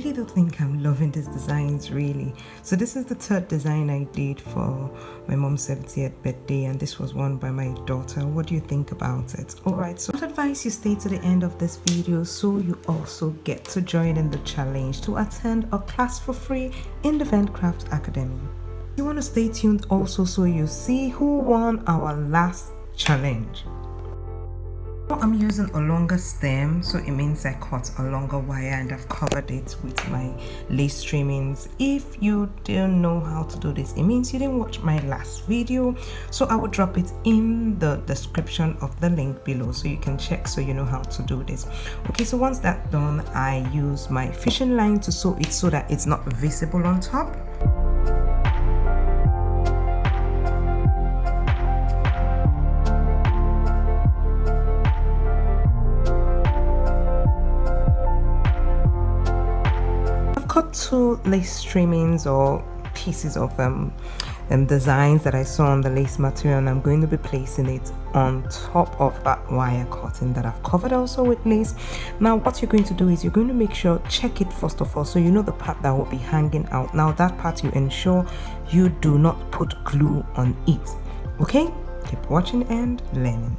really do think I'm loving these designs really. So this is the third design I did for my mom's 70th birthday, and this was one by my daughter. What do you think about it? Alright, so I'd advise you stay to the end of this video so you also get to join in the challenge to attend a class for free in the Ventcraft Academy. You want to stay tuned also so you see who won our last challenge. I'm using a longer stem, so it means I cut a longer wire and I've covered it with my lace trimmings. If you don't know how to do this, it means you didn't watch my last video, so I will drop it in the description of the link below so you can check so you know how to do this. Okay, so once that's done, I use my fishing line to sew it so that it's not visible on top. Cut two lace trimmings or pieces of designs that I saw on the lace material, and I'm going to be placing it on top of that wire cutting that I've covered also with lace. Now what you're going to do is you're going to make sure, check it first of all so you know the part that will be hanging out. Now that part you ensure you do not put glue on it. Okay, keep watching and learning.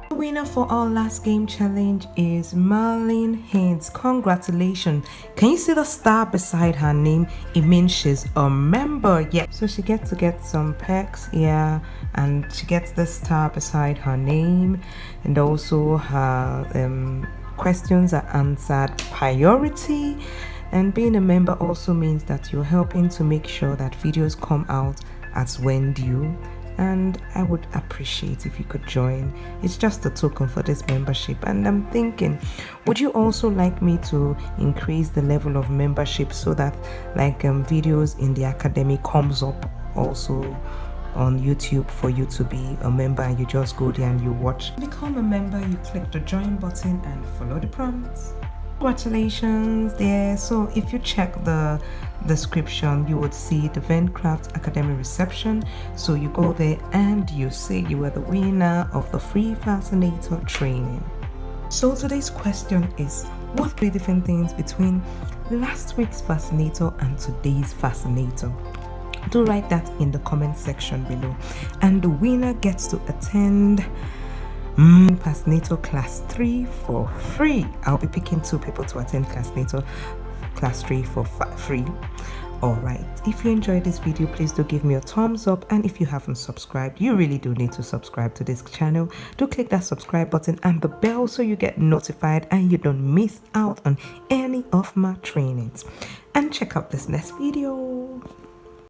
The winner for our last game challenge is Marlene Haynes. Congratulations. Can you see the star beside her name? It means she's a member. Yeah, so she gets to get some perks, yeah, and she gets the star beside her name, and also her questions are answered priority. And being a member also means that you're helping to make sure that videos come out as when due, and I would appreciate if you could join. It's just a token for this membership, and I'm thinking, would you also like me to increase the level of membership so that videos in the academy comes up also on YouTube for you to be a member, and you just go there and you watch. Become a member, you click the join button and follow the prompts. Congratulations there. So if you check the description, you would see the Ventcraft Academy reception. So you go there and you say you were the winner of the free Fascinator training. So today's question is, what 3 different things between last week's Fascinator and today's Fascinator? Do write that in the comment section below, and the winner gets to attend Fascinator Class 3 for free. I'll be picking 2 people to attend Fascinator Class 3 for free. Alright, if you enjoyed this video, please do give me a thumbs up, and if you haven't subscribed, you really do need to subscribe to this channel. Do click that subscribe button and the bell so you get notified and you don't miss out on any of my trainings. And check out this next video.